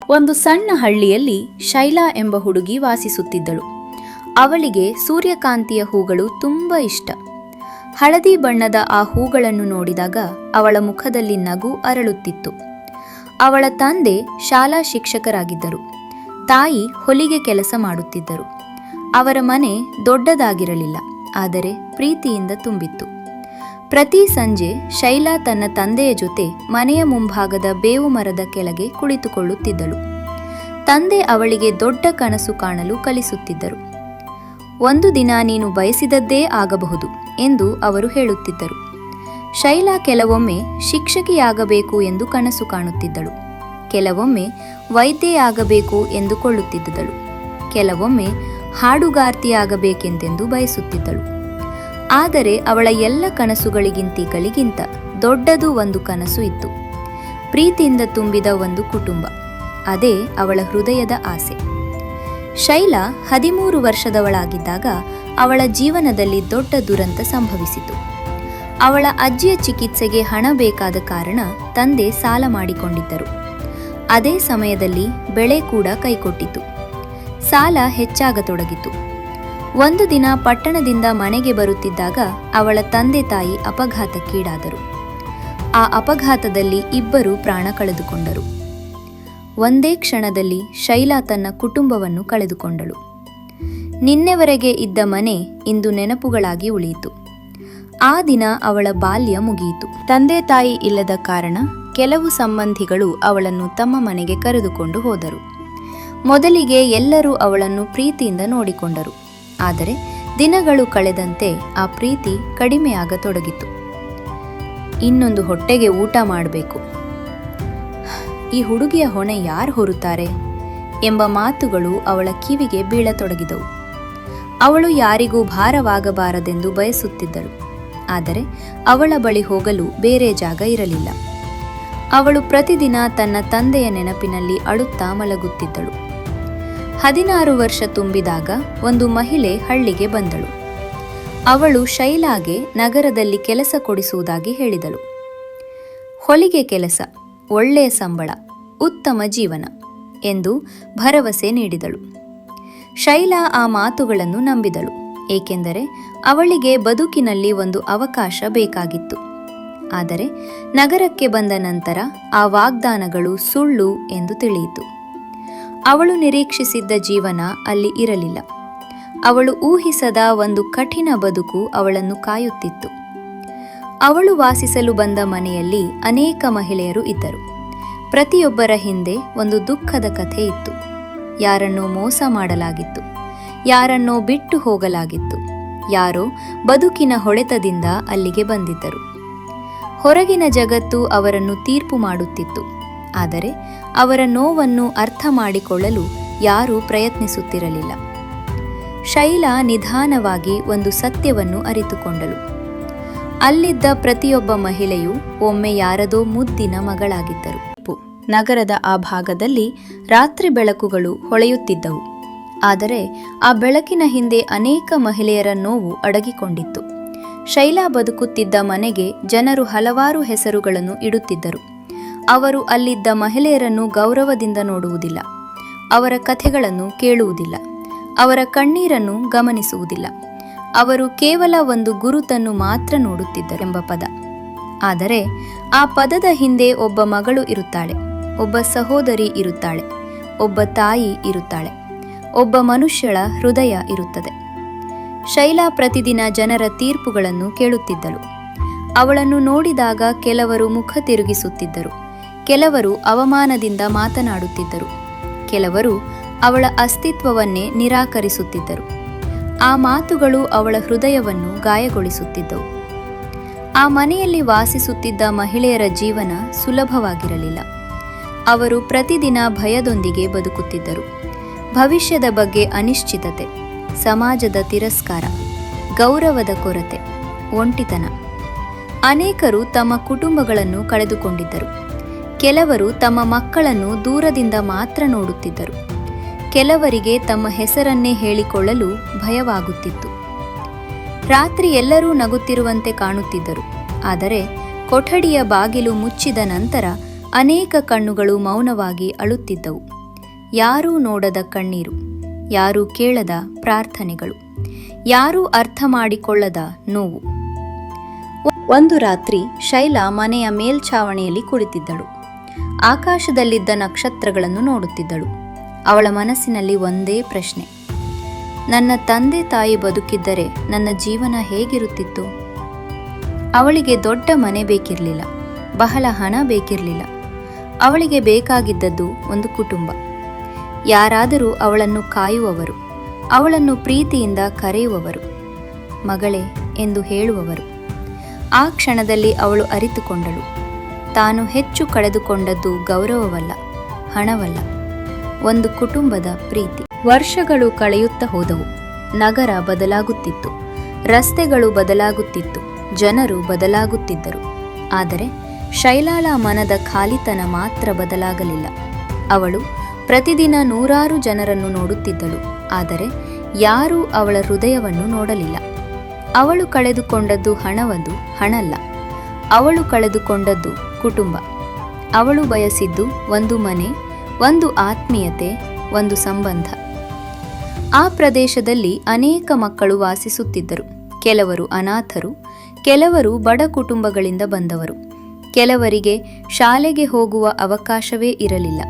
ಒಂದು ಸಣ್ಣ ಹಳ್ಳಿಯಲ್ಲಿ ಶೈಲಾ ಎಂಬ ಹುಡುಗಿ ವಾಸಿಸುತ್ತಿದ್ದಳು. ಅವಳಿಗೆ ಸೂರ್ಯಕಾಂತಿಯ ಹೂಗಳು ತುಂಬ ಇಷ್ಟ. ಹಳದಿ ಬಣ್ಣದ ಆ ಹೂಗಳನ್ನು ನೋಡಿದಾಗ ಅವಳ ಮುಖದಲ್ಲಿ ನಗು ಅರಳುತ್ತಿತ್ತು. ಅವಳ ತಂದೆ ಶಾಲಾ ಶಿಕ್ಷಕರಾಗಿದ್ದರು. ತಾಯಿ ಹೊಲಿಗೆ ಕೆಲಸ ಮಾಡುತ್ತಿದ್ದರು. ಅವರ ಮನೆ ದೊಡ್ಡದಾಗಿರಲಿಲ್ಲ, ಆದರೆ ಪ್ರೀತಿಯಿಂದ ತುಂಬಿತ್ತು. ಪ್ರತಿ ಸಂಜೆ ಶೈಲಾ ತನ್ನ ತಂದೆಯ ಜೊತೆ ಮನೆಯ ಮುಂಭಾಗದ ಬೇವು ಮರದ ಕೆಳಗೆ ಕುಳಿತುಕೊಳ್ಳುತ್ತಿದ್ದಳು. ತಂದೆ ಅವಳಿಗೆ ದೊಡ್ಡ ಕನಸು ಕಾಣಲು ಕಲಿಸುತ್ತಿದ್ದರು. ಒಂದು ದಿನ ನೀನು ಬಯಸಿದದ್ದೇ ಆಗಬಹುದು ಎಂದು ಅವರು ಹೇಳುತ್ತಿದ್ದರು. ಶೈಲಾ ಕೆಲವೊಮ್ಮೆ ಶಿಕ್ಷಕಿಯಾಗಬೇಕು ಎಂದು ಕನಸು ಕಾಣುತ್ತಿದ್ದಳು. ಕೆಲವೊಮ್ಮೆ ವೈದ್ಯೆಯಾಗಬೇಕು ಎಂದುಕೊಳ್ಳುತ್ತಿದ್ದಳು. ಕೆಲವೊಮ್ಮೆ ಹಾಡುಗಾರ್ತಿಯಾಗಬೇಕೆಂದೆಂದು ಬಯಸುತ್ತಿದ್ದಳು. ಆದರೆ ಅವಳ ಎಲ್ಲ ಕನಸುಗಳಿಗಿಂತ ದೊಡ್ಡದು ಒಂದು ಕನಸು ಇತ್ತು. ಪ್ರೀತಿಯಿಂದ ತುಂಬಿದ ಒಂದು ಕುಟುಂಬ. ಅದೇ ಅವಳ ಹೃದಯದ ಆಸೆ. ಶೈಲಾ 13 ವರ್ಷದವಳಾಗಿದ್ದಾಗ ಅವಳ ಜೀವನದಲ್ಲಿ ದೊಡ್ಡ ದುರಂತ ಸಂಭವಿಸಿತು. ಅವಳ ಅಜ್ಜಿಯ ಚಿಕಿತ್ಸೆಗೆ ಹಣ ಬೇಕಾದ ಕಾರಣ ತಂದೆ ಸಾಲ ಮಾಡಿಕೊಂಡಿದ್ದರು. ಅದೇ ಸಮಯದಲ್ಲಿ ಬೆಳೆ ಕೂಡ ಕೈಕೊಟ್ಟಿತು. ಸಾಲ ಹೆಚ್ಚಾಗತೊಡಗಿತು. ಒಂದು ದಿನ ಪಟ್ಟಣದಿಂದ ಮನೆಗೆ ಬರುತ್ತಿದ್ದಾಗ ಅವಳ ತಂದೆ ತಾಯಿ ಅಪಘಾತಕ್ಕೀಡಾದರು. ಆ ಅಪಘಾತದಲ್ಲಿ ಇಬ್ಬರು ಪ್ರಾಣ ಕಳೆದುಕೊಂಡರು. ಒಂದೇ ಕ್ಷಣದಲ್ಲಿ ಶೈಲಾ ತನ್ನ ಕುಟುಂಬವನ್ನು ಕಳೆದುಕೊಂಡಳು. ನಿನ್ನೆವರೆಗೆ ಇದ್ದ ಮನೆ ಇಂದು ನೆನಪುಗಳಾಗಿ ಉಳಿಯಿತು. ಆ ದಿನ ಅವಳ ಬಾಲ್ಯ ಮುಗಿಯಿತು. ತಂದೆ ತಾಯಿ ಇಲ್ಲದ ಕಾರಣ ಕೆಲವು ಸಂಬಂಧಿಗಳು ಅವಳನ್ನು ತಮ್ಮ ಮನೆಗೆ ಕರೆದುಕೊಂಡು ಹೋದರು. ಮೊದಲಿಗೆ ಎಲ್ಲರೂ ಅವಳನ್ನು ಪ್ರೀತಿಯಿಂದ ನೋಡಿಕೊಂಡರು. ಆದರೆ ದಿನಗಳು ಕಳೆದಂತೆ ಆ ಪ್ರೀತಿ ಕಡಿಮೆಯಾಗತೊಡಗಿತು. ಇನ್ನೊಂದು ಹೊಟ್ಟೆಗೆ ಊಟ ಮಾಡಬೇಕು, ಈ ಹುಡುಗಿಯ ಹೊಣೆ ಯಾರು ಹೊರುತ್ತಾರೆ ಎಂಬ ಮಾತುಗಳು ಅವಳ ಕಿವಿಗೆ ಬೀಳತೊಡಗಿದವು. ಅವಳು ಯಾರಿಗೂ ಭಾರವಾಗಬಾರದೆಂದು ಬಯಸುತ್ತಿದ್ದಳು. ಆದರೆ ಅವಳ ಬಳಿ ಹೋಗಲು ಬೇರೆ ಜಾಗ ಇರಲಿಲ್ಲ. ಅವಳು ಪ್ರತಿದಿನ ತನ್ನ ತಂದೆಯ ನೆನಪಿನಲ್ಲಿ ಅಳುತ್ತಾ ಮಲಗುತ್ತಿದ್ದಳು. 16 ವರ್ಷ ತುಂಬಿದಾಗ ಒಂದು ಮಹಿಳೆ ಹಳ್ಳಿಗೆ ಬಂದಳು. ಅವಳು ಶೈಲಾಗೆ ನಗರದಲ್ಲಿ ಕೆಲಸ ಕೊಡಿಸುವುದಾಗಿ ಹೇಳಿದಳು. ಹೊಲಿಗೆ ಕೆಲಸ, ಒಳ್ಳೆಯ ಸಂಬಳ, ಉತ್ತಮ ಜೀವನ ಎಂದು ಭರವಸೆ ನೀಡಿದಳು. ಶೈಲಾ ಆ ಮಾತುಗಳನ್ನು ನಂಬಿದಳು, ಏಕೆಂದರೆ ಅವಳಿಗೆ ಬದುಕಿನಲ್ಲಿ ಒಂದು ಅವಕಾಶ ಬೇಕಾಗಿತ್ತು. ಆದರೆ ನಗರಕ್ಕೆ ಬಂದ ನಂತರ ಆ ವಾಗ್ದಾನಗಳು ಸುಳ್ಳು ಎಂದು ತಿಳಿಯಿತು. ಅವಳು ನಿರೀಕ್ಷಿಸಿದ್ದ ಜೀವನ ಅಲ್ಲಿ ಇರಲಿಲ್ಲ. ಅವಳು ಊಹಿಸದ ಒಂದು ಕಠಿಣ ಬದುಕು ಅವಳನ್ನು ಕಾಯುತ್ತಿತ್ತು. ಅವಳು ವಾಸಿಸಲು ಬಂದ ಮನೆಯಲ್ಲಿ ಅನೇಕ ಮಹಿಳೆಯರು ಇದ್ದರು. ಪ್ರತಿಯೊಬ್ಬರ ಹಿಂದೆ ಒಂದು ದುಃಖದ ಕಥೆ ಇತ್ತು. ಯಾರನ್ನೋ ಮೋಸ ಮಾಡಲಾಗಿತ್ತು, ಯಾರನ್ನೋ ಬಿಟ್ಟು ಹೋಗಲಾಗಿತ್ತು, ಯಾರೋ ಬದುಕಿನ ಹೊಡೆತದಿಂದ ಅಲ್ಲಿಗೆ ಬಂದಿದ್ದರು. ಹೊರಗಿನ ಜಗತ್ತು ಅವರನ್ನು ತೀರ್ಪು ಮಾಡುತ್ತಿತ್ತು, ಆದರೆ ಅವರ ನೋವನ್ನು ಅರ್ಥ ಮಾಡಿಕೊಳ್ಳಲು ಯಾರೂ ಪ್ರಯತ್ನಿಸುತ್ತಿರಲಿಲ್ಲ. ಶೈಲಾ ನಿಧಾನವಾಗಿ ಒಂದು ಸತ್ಯವನ್ನು ಅರಿತುಕೊಂಡಳು. ಅಲ್ಲಿದ್ದ ಪ್ರತಿಯೊಬ್ಬ ಮಹಿಳೆಯೂ ಒಮ್ಮೆ ಯಾರದೋ ಮುದ್ದಿನ ಮಗಳಾಗಿದ್ದರು. ನಗರದ ಆ ಭಾಗದಲ್ಲಿ ರಾತ್ರಿ ಬೆಳಕುಗಳು ಹೊಳೆಯುತ್ತಿದ್ದವು. ಆದರೆ ಆ ಬೆಳಕಿನ ಹಿಂದೆ ಅನೇಕ ಮಹಿಳೆಯರ ನೋವು ಅಡಗಿಕೊಂಡಿತ್ತು. ಶೈಲಾ ಬದುಕುತ್ತಿದ್ದ ಮನೆಗೆ ಜನರು ಹಲವಾರು ಹೆಸರುಗಳನ್ನು ಇಡುತ್ತಿದ್ದರು. ಅವರು ಅಲ್ಲಿದ್ದ ಮಹಿಳೆಯರನ್ನು ಗೌರವದಿಂದ ನೋಡುವುದಿಲ್ಲ. ಅವರ ಕಥೆಗಳನ್ನು ಕೇಳುವುದಿಲ್ಲ. ಅವರ ಕಣ್ಣೀರನ್ನು ಗಮನಿಸುವುದಿಲ್ಲ. ಅವರು ಕೇವಲ ಒಂದು ಗುರುತನ್ನು ಮಾತ್ರ ನೋಡುತ್ತಿದ್ದರೆಂಬ ಪದ. ಆದರೆ ಆ ಪದದ ಹಿಂದೆ ಒಬ್ಬ ಮಗಳು ಇರುತ್ತಾಳೆ, ಒಬ್ಬ ಸಹೋದರಿ ಇರುತ್ತಾಳೆ, ಒಬ್ಬ ತಾಯಿ ಇರುತ್ತಾಳೆ, ಒಬ್ಬ ಮನುಷ್ಯಳ ಹೃದಯ ಇರುತ್ತದೆ. ಶೈಲಾ ಪ್ರತಿದಿನ ಜನರ ತೀರ್ಪುಗಳನ್ನು ಕೇಳುತ್ತಿದ್ದಳು. ಅವಳನ್ನು ನೋಡಿದಾಗ ಕೆಲವರು ಮುಖ ತಿರುಗಿಸುತ್ತಿದ್ದರು, ಕೆಲವರು ಅವಮಾನದಿಂದ ಮಾತನಾಡುತ್ತಿದ್ದರು, ಕೆಲವರು ಅವಳ ಅಸ್ತಿತ್ವವನ್ನೇ ನಿರಾಕರಿಸುತ್ತಿದ್ದರು. ಆ ಮಾತುಗಳು ಅವಳ ಹೃದಯವನ್ನು ಗಾಯಗೊಳಿಸುತ್ತಿದ್ದವು. ಆ ಮನೆಯಲ್ಲಿ ವಾಸಿಸುತ್ತಿದ್ದ ಮಹಿಳೆಯರ ಜೀವನ ಸುಲಭವಾಗಿರಲಿಲ್ಲ. ಅವರು ಪ್ರತಿದಿನ ಭಯದೊಂದಿಗೆ ಬದುಕುತ್ತಿದ್ದರು. ಭವಿಷ್ಯದ ಬಗ್ಗೆ ಅನಿಶ್ಚಿತತೆ, ಸಮಾಜದ ತಿರಸ್ಕಾರ, ಗೌರವದ ಕೊರತೆ, ಒಂಟಿತನ. ಅನೇಕರು ತಮ್ಮ ಕುಟುಂಬಗಳನ್ನು ಕಳೆದುಕೊಂಡಿದ್ದರು. ಕೆಲವರು ತಮ್ಮ ಮಕ್ಕಳನ್ನು ದೂರದಿಂದ ಮಾತ್ರ ನೋಡುತ್ತಿದ್ದರು. ಕೆಲವರಿಗೆ ತಮ್ಮ ಹೆಸರನ್ನೇ ಹೇಳಿಕೊಳ್ಳಲು ಭಯವಾಗುತ್ತಿತ್ತು. ರಾತ್ರಿ ಎಲ್ಲರೂ ನಗುತ್ತಿರುವಂತೆ ಕಾಣುತ್ತಿದ್ದರು. ಆದರೆ ಕೊಠಡಿಯ ಬಾಗಿಲು ಮುಚ್ಚಿದ ನಂತರ ಅನೇಕ ಕಣ್ಣುಗಳು ಮೌನವಾಗಿ ಅಳುತ್ತಿದ್ದವು. ಯಾರೂ ನೋಡದ ಕಣ್ಣೀರು, ಯಾರೂ ಕೇಳದ ಪ್ರಾರ್ಥನೆಗಳು, ಯಾರೂ ಅರ್ಥ ಮಾಡಿಕೊಳ್ಳದ ನೋವು. ಒಂದು ರಾತ್ರಿ ಶೈಲಾ ಮನೆಯ ಮೇಲ್ಛಾವಣಿಯಲ್ಲಿ ಕುಳಿತಿದ್ದಳು. ಆಕಾಶದಲ್ಲಿದ್ದ ನಕ್ಷತ್ರಗಳನ್ನು ನೋಡುತ್ತಿದ್ದಳು. ಅವಳ ಮನಸ್ಸಿನಲ್ಲಿ ಒಂದೇ ಪ್ರಶ್ನೆ: ನನ್ನ ತಂದೆ ತಾಯಿ ಬದುಕಿದ್ದರೆ ನನ್ನ ಜೀವನ ಹೇಗಿರುತ್ತಿತ್ತು? ಅವಳಿಗೆ ದೊಡ್ಡ ಮನೆ ಬೇಕಿರಲಿಲ್ಲ, ಬಹಳ ಹಣ ಬೇಕಿರಲಿಲ್ಲ. ಅವಳಿಗೆ ಬೇಕಾಗಿದ್ದದ್ದು ಒಂದು ಕುಟುಂಬ, ಯಾರಾದರೂ ಅವಳನ್ನು ಕಾಯುವವರು, ಅವಳನ್ನು ಪ್ರೀತಿಯಿಂದ ಕರೆಯುವವರು, ಮಗಳೇ ಎಂದು ಹೇಳುವವರು. ಆ ಕ್ಷಣದಲ್ಲಿ ಅವಳು ಅರಿತುಕೊಂಡಳು, ತಾನು ಹೆಚ್ಚು ಕಳೆದುಕೊಂಡದ್ದು ಗೌರವವಲ್ಲ, ಹಣವಲ್ಲ, ಒಂದು ಕುಟುಂಬದ ಪ್ರೀತಿ. ವರ್ಷಗಳು ಕಳೆಯುತ್ತಾ ಹೋದವು. ನಗರ ಬದಲಾಗುತ್ತಿತ್ತು, ರಸ್ತೆಗಳು ಬದಲಾಗುತ್ತಿತ್ತು, ಜನರು ಬದಲಾಗುತ್ತಿದ್ದರು. ಆದರೆ ಶೈಲಾಳ ಮನದ ಖಾಲಿತನ ಮಾತ್ರ ಬದಲಾಗಲಿಲ್ಲ. ಅವಳು ಪ್ರತಿದಿನ ನೂರಾರು ಜನರನ್ನು ನೋಡುತ್ತಿದ್ದಳು, ಆದರೆ ಯಾರೂ ಅವಳ ಹೃದಯವನ್ನು ನೋಡಲಿಲ್ಲ. ಅವಳು ಕಳೆದುಕೊಂಡದ್ದು ಹಣಲ್ಲ, ಅವಳು ಕಳೆದುಕೊಂಡದ್ದು ಕುಟುಂಬ. ಅವಳು ಬಯಸಿದ್ದು ಒಂದು ಮನೆ, ಒಂದು ಆತ್ಮೀಯತೆ, ಒಂದು ಸಂಬಂಧ. ಆ ಪ್ರದೇಶದಲ್ಲಿ ಅನೇಕ ಮಕ್ಕಳು ವಾಸಿಸುತ್ತಿದ್ದರು. ಕೆಲವರು ಅನಾಥರು, ಕೆಲವರು ಬಡ ಕುಟುಂಬಗಳಿಂದ ಬಂದವರು, ಕೆಲವರಿಗೆ ಶಾಲೆಗೆ ಹೋಗುವ ಅವಕಾಶವೇ ಇರಲಿಲ್ಲ.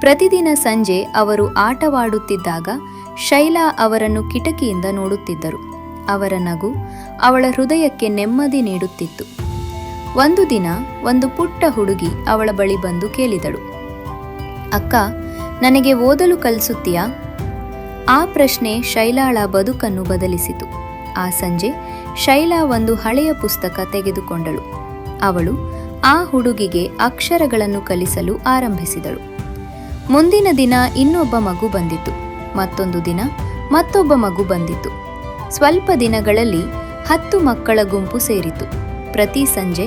ಪ್ರತಿದಿನ ಸಂಜೆ ಅವರು ಆಟವಾಡುತ್ತಿದ್ದಾಗ ಶೈಲಾ ಅವರನ್ನು ಕಿಟಕಿಯಿಂದ ನೋಡುತ್ತಿದ್ದರು. ಅವರ ನಗು ಅವಳ ಹೃದಯಕ್ಕೆ ನೆಮ್ಮದಿ ನೀಡುತ್ತಿತ್ತು. ಒಂದು ದಿನ ಒಂದು ಪುಟ್ಟ ಹುಡುಗಿ ಅವಳ ಬಳಿ ಬಂದು ಕೇಳಿದಳು, ಅಕ್ಕ, ನನಗೆ ಓದಲು ಕಲಿಸುತ್ತೀಯಾ? ಆ ಪ್ರಶ್ನೆ ಶೈಲಾಳ ಬದುಕನ್ನು ಬದಲಿಸಿತು. ಆ ಸಂಜೆ ಶೈಲಾ ಒಂದು ಹಳೆಯ ಪುಸ್ತಕ ತೆಗೆದುಕೊಂಡಳು. ಅವಳು ಆ ಹುಡುಗಿಗೆ ಅಕ್ಷರಗಳನ್ನು ಕಲಿಸಲು ಆರಂಭಿಸಿದಳು. ಮುಂದಿನ ದಿನ ಇನ್ನೊಬ್ಬ ಮಗು ಬಂದಿತು, ಮತ್ತೊಂದು ದಿನ ಮತ್ತೊಬ್ಬ ಮಗು ಬಂದಿತು. ಸ್ವಲ್ಪ ದಿನಗಳಲ್ಲಿ 10 ಮಕ್ಕಳ ಗುಂಪು ಸೇರಿತು. ಪ್ರತಿ ಸಂಜೆ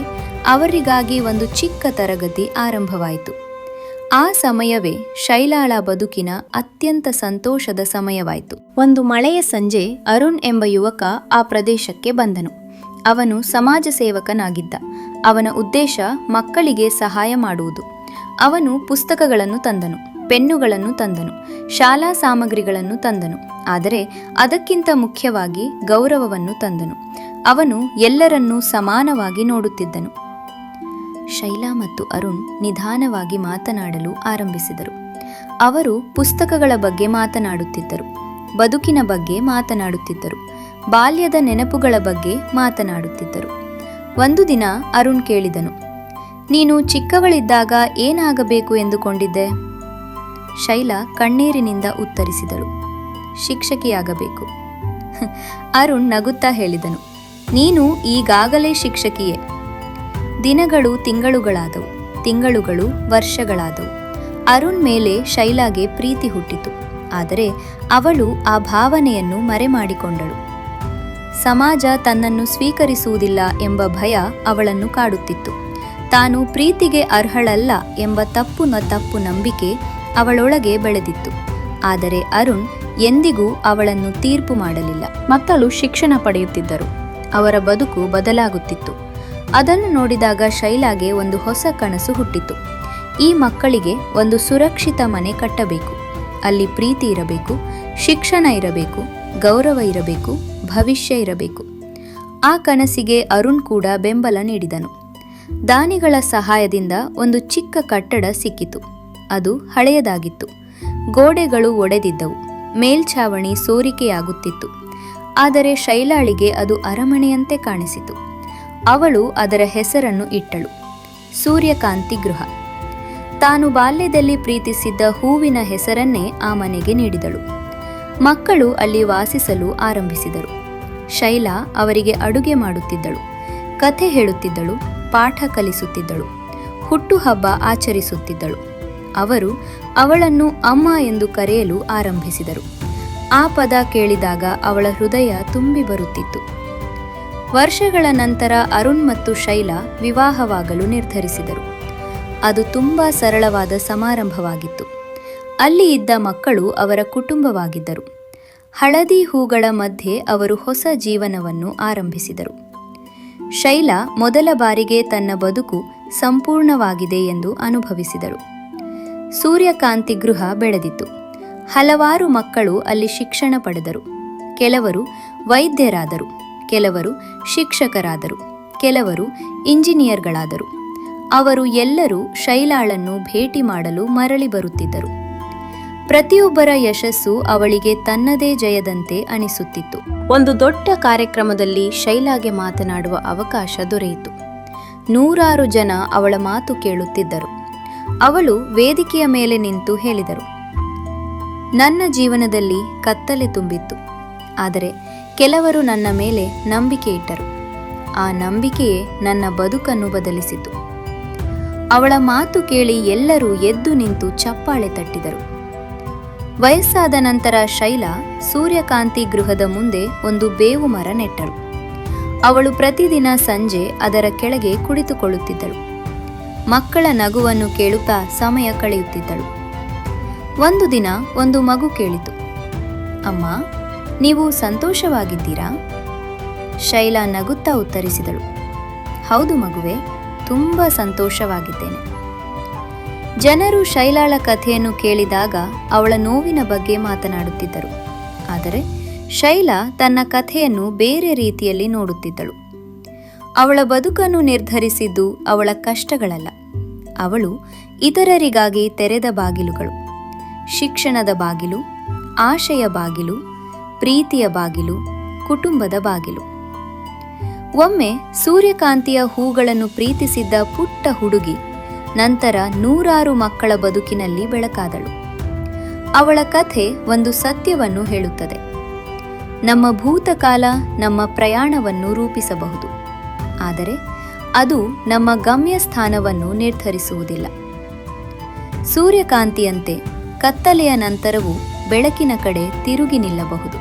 ಅವರಿಗಾಗಿ ಒಂದು ಚಿಕ್ಕ ತರಗತಿ ಆರಂಭವಾಯಿತು. ಆ ಸಮಯವೇ ಶೈಲಾಳ ಬದುಕಿನ ಅತ್ಯಂತ ಸಂತೋಷದ ಸಮಯವಾಯಿತು. ಒಂದು ಮಳೆಯ ಸಂಜೆ ಅರುಣ್ ಎಂಬ ಯುವಕ ಆ ಪ್ರದೇಶಕ್ಕೆ ಬಂದನು. ಅವನು ಸಮಾಜ ಸೇವಕನಾಗಿದ್ದ. ಅವನ ಉದ್ದೇಶ ಮಕ್ಕಳಿಗೆ ಸಹಾಯ ಮಾಡುವುದು. ಅವನು ಪುಸ್ತಕಗಳನ್ನು ತಂದನು, ಪೆನ್ನುಗಳನ್ನು ತಂದನು, ಶಾಲಾ ಸಾಮಗ್ರಿಗಳನ್ನು ತಂದನು. ಆದರೆ ಅದಕ್ಕಿಂತ ಮುಖ್ಯವಾಗಿ ಗೌರವವನ್ನು ತಂದನು. ಅವನು ಎಲ್ಲರನ್ನೂ ಸಮಾನವಾಗಿ ನೋಡುತ್ತಿದ್ದನು. ಶೈಲಾ ಮತ್ತು ಅರುಣ್ ನಿಧಾನವಾಗಿ ಮಾತನಾಡಲು ಆರಂಭಿಸಿದರು. ಅವರು ಪುಸ್ತಕಗಳ ಬಗ್ಗೆ ಮಾತನಾಡುತ್ತಿದ್ದರು, ಬದುಕಿನ ಬಗ್ಗೆ ಮಾತನಾಡುತ್ತಿದ್ದರು, ಬಾಲ್ಯದ ನೆನಪುಗಳ ಬಗ್ಗೆ ಮಾತನಾಡುತ್ತಿದ್ದರು. ಒಂದು ದಿನ ಅರುಣ್ ಕೇಳಿದನು, ನೀನು ಚಿಕ್ಕವಳಿದ್ದಾಗ ಏನಾಗಬೇಕು ಎಂದುಕೊಂಡಿದ್ದೆ? ಶೈಲಾ ಕಣ್ಣೀರಿನಿಂದ ಉತ್ತರಿಸಿದಳು, ಶಿಕ್ಷಕಿಯಾಗಬೇಕು. ಅರುಣ್ ನಗುತ್ತಾ ಹೇಳಿದನು, ನೀನು ಈಗಾಗಲೇ ಶಿಕ್ಷಕಿಯೇ. ದಿನಗಳು ತಿಂಗಳುಗಳಾದವು, ತಿಂಗಳುಗಳು ವರ್ಷಗಳಾದವು. ಅರುಣ್ ಮೇಲೆ ಶೈಲಾಗೆ ಪ್ರೀತಿ ಹುಟ್ಟಿತು. ಆದರೆ ಅವಳು ಆ ಭಾವನೆಯನ್ನು ಮರೆಮಾಡಿಕೊಂಡಳು. ಸಮಾಜ ತನ್ನನ್ನು ಸ್ವೀಕರಿಸುವುದಿಲ್ಲ ಎಂಬ ಭಯ ಅವಳನ್ನು ಕಾಡುತ್ತಿತ್ತು. ತಾನು ಪ್ರೀತಿಗೆ ಅರ್ಹಳಲ್ಲ ಎಂಬ ತಪ್ಪು ನಂಬಿಕೆ ಅವಳೊಳಗೆ ಬೆಳೆದಿತ್ತು. ಆದರೆ ಅರುಣ್ ಎಂದಿಗೂ ಅವಳನ್ನು ತೀರ್ಪು ಮಾಡಲಿಲ್ಲ. ಮಕ್ಕಳು ಶಿಕ್ಷಣ ಪಡೆಯುತ್ತಿದ್ದರು, ಅವರ ಬದುಕು ಬದಲಾಗುತ್ತಿತ್ತು. ಅದನ್ನು ನೋಡಿದಾಗ ಶೈಲಾಗೆ ಒಂದು ಹೊಸ ಕನಸು ಹುಟ್ಟಿತು. ಈ ಮಕ್ಕಳಿಗೆ ಒಂದು ಸುರಕ್ಷಿತ ಮನೆ ಕಟ್ಟಬೇಕು, ಅಲ್ಲಿ ಪ್ರೀತಿ ಇರಬೇಕು, ಶಿಕ್ಷಣ ಇರಬೇಕು, ಗೌರವ ಇರಬೇಕು, ಭವಿಷ್ಯ ಇರಬೇಕು. ಆ ಕನಸಿಗೆ ಅರುಣ್ ಕೂಡ ಬೆಂಬಲ ನೀಡಿದನು. ದಾನಿಗಳ ಸಹಾಯದಿಂದ ಒಂದು ಚಿಕ್ಕ ಕಟ್ಟಡ ಸಿಕ್ಕಿತು. ಅದು ಹಳೆಯದಾಗಿತ್ತು, ಗೋಡೆಗಳು ಒಡೆದಿದ್ದವು, ಮೇಲ್ಛಾವಣಿ ಸೋರಿಕೆಯಾಗುತ್ತಿತ್ತು. ಆದರೆ ಶೈಲಾಳಿಗೆ ಅದು ಅರಮನೆಯಂತೆ ಕಾಣಿಸಿತು. ಅವಳು ಅದರ ಹೆಸರನ್ನು ಇಟ್ಟಳು, ಸೂರ್ಯಕಾಂತಿ ಗೃಹ. ತಾನು ಬಾಲ್ಯದಲ್ಲಿ ಪ್ರೀತಿಸಿದ್ದ ಹೂವಿನ ಹೆಸರನ್ನೇ ಆ ಮನೆಗೆ ನೀಡಿದಳು. ಮಕ್ಕಳು ಅಲ್ಲಿ ವಾಸಿಸಲು ಆರಂಭಿಸಿದರು. ಶೈಲಾ ಅವರಿಗೆ ಅಡುಗೆ ಮಾಡುತ್ತಿದ್ದಳು, ಕಥೆ ಹೇಳುತ್ತಿದ್ದಳು, ಪಾಠ ಕಲಿಸುತ್ತಿದ್ದಳು, ಹುಟ್ಟುಹಬ್ಬ ಆಚರಿಸುತ್ತಿದ್ದಳು. ಅವರು ಅವಳನ್ನು ಅಮ್ಮ ಎಂದು ಕರೆಯಲು ಆರಂಭಿಸಿದರು. ಆ ಪದ ಕೇಳಿದಾಗ ಅವಳ ಹೃದಯ ತುಂಬಿ ಬರುತ್ತಿತ್ತು. ವರ್ಷಗಳ ನಂತರ ಅರುಣ್ ಮತ್ತು ಶೈಲಾ ವಿವಾಹವಾಗಲು ನಿರ್ಧರಿಸಿದರು. ಅದು ತುಂಬಾ ಸರಳವಾದ ಸಮಾರಂಭವಾಗಿತ್ತು. ಅಲ್ಲಿ ಇದ್ದ ಮಕ್ಕಳು ಅವರ ಕುಟುಂಬವಾಗಿದ್ದರು. ಹಳದಿ ಹೂಗಳ ಮಧ್ಯೆ ಅವರು ಹೊಸ ಜೀವನವನ್ನು ಆರಂಭಿಸಿದರು. ಶೈಲಾ ಮೊದಲ ಬಾರಿಗೆ ತನ್ನ ಬದುಕು ಸಂಪೂರ್ಣವಾಗಿದೆ ಎಂದು ಅನುಭವಿಸಿದಳು. ಸೂರ್ಯಕಾಂತಿ ಗೃಹ ಬೆಳೆದಿತು. ಹಲವಾರು ಮಕ್ಕಳು ಅಲ್ಲಿ ಶಿಕ್ಷಣ ಪಡೆದರು. ಕೆಲವರು ವೈದ್ಯರಾದರು, ಕೆಲವರು ಶಿಕ್ಷಕರಾದರು, ಕೆಲವರು ಇಂಜಿನಿಯರ್ಗಳಾದರು. ಅವರು ಎಲ್ಲರೂ ಶೈಲಾಳನ್ನು ಭೇಟಿ ಮಾಡಲು ಮರಳಿ ಬರುತ್ತಿದ್ದರು. ಪ್ರತಿಯೊಬ್ಬರ ಯಶಸ್ಸು ಅವಳಿಗೆ ತನ್ನದೇ ಜಯದಂತೆ ಅನಿಸುತ್ತಿತ್ತು. ಒಂದು ದೊಡ್ಡ ಕಾರ್ಯಕ್ರಮದಲ್ಲಿ ಶೈಲಾಗೆ ಮಾತನಾಡುವ ಅವಕಾಶ ದೊರೆಯಿತು. 100 ಜನ ಅವಳ ಮಾತು ಕೇಳುತ್ತಿದ್ದರು. ಅವಳು ವೇದಿಕೆಯ ಮೇಲೆ ನಿಂತು ಹೇಳಿದರು, ನನ್ನ ಜೀವನದಲ್ಲಿ ಕತ್ತಲೆ ತುಂಬಿತ್ತು, ಆದರೆ ಕೆಲವರು ನನ್ನ ಮೇಲೆ ನಂಬಿಕೆ ಇಟ್ಟರು. ಆ ನಂಬಿಕೆಯೇ ನನ್ನ ಬದುಕನ್ನು ಬದಲಿಸಿತು. ಅವಳ ಮಾತು ಕೇಳಿ ಎಲ್ಲರೂ ಎದ್ದು ನಿಂತು ಚಪ್ಪಾಳೆ ತಟ್ಟಿದರು. ವಯಸ್ಸಾದ ನಂತರ ಶೈಲಾ ಸೂರ್ಯಕಾಂತಿ ಗೃಹದ ಮುಂದೆ ಒಂದು ಬೇವು ಮರ ನೆಟ್ಟಳು. ಅವಳು ಪ್ರತಿದಿನ ಸಂಜೆ ಅದರ ಕೆಳಗೆ ಕುಳಿತುಕೊಳ್ಳುತ್ತಿದ್ದಳು. ಮಕ್ಕಳ ನಗುವನ್ನು ಕೇಳುತ್ತಾ ಸಮಯ ಕಳೆಯುತ್ತಿದ್ದಳು. ಒಂದು ದಿನ ಒಂದು ಮಗು ಕೇಳಿತು, ಅಮ್ಮ, ನೀವು ಸಂತೋಷವಾಗಿದ್ದೀರಾ? ಶೈಲಾ ನಗುತ್ತಾ ಉತ್ತರಿಸಿದಳು, ಹೌದು ಮಗುವೆ, ತುಂಬ ಸಂತೋಷವಾಗಿದ್ದೇನೆ. ಜನರು ಶೈಲಾಳ ಕಥೆಯನ್ನು ಕೇಳಿದಾಗ ಅವಳ ನೋವಿನ ಬಗ್ಗೆ ಮಾತನಾಡುತ್ತಿದ್ದರು. ಆದರೆ ಶೈಲಾ ತನ್ನ ಕಥೆಯನ್ನು ಬೇರೆ ರೀತಿಯಲ್ಲಿ ನೋಡುತ್ತಿದ್ದಳು. ಅವಳ ಬದುಕನ್ನು ನಿರ್ಧರಿಸಿದ್ದು ಅವಳ ಕಷ್ಟಗಳಲ್ಲ, ಅವಳು ಇತರರಿಗಾಗಿ ತೆರೆದ ಬಾಗಿಲುಗಳು. ಶಿಕ್ಷಣದ ಬಾಗಿಲು, ಆಶೆಯ ಬಾಗಿಲು, ಪ್ರೀತಿಯ ಬಾಗಿಲು, ಕುಟುಂಬದ ಬಾಗಿಲು. ಒಮ್ಮೆ ಸೂರ್ಯಕಾಂತಿಯ ಹೂಗಳನ್ನು ಪ್ರೀತಿಸಿದ್ದ ಪುಟ್ಟ ಹುಡುಗಿ ನಂತರ 100 ಮಕ್ಕಳ ಬದುಕಿನಲ್ಲಿ ಬೆಳಕಾದಳು. ಅವಳ ಕಥೆ ಒಂದು ಸತ್ಯವನ್ನು ಹೇಳುತ್ತದೆ. ನಮ್ಮ ಭೂತಕಾಲ ನಮ್ಮ ಪ್ರಯಾಣವನ್ನು ರೂಪಿಸಬಹುದು, ಆದರೆ ಅದು ನಮ್ಮ ಗಮ್ಯಸ್ಥಾನವನ್ನು ನಿರ್ಧರಿಸುವುದಿಲ್ಲ. ಸೂರ್ಯಕಾಂತಿಯಂತೆ ಕತ್ತಲೆಯ ನಂತರವೂ ಬೆಳಕಿನ ಕಡೆ ತಿರುಗಿ ನಿಲ್ಲಬಹುದು.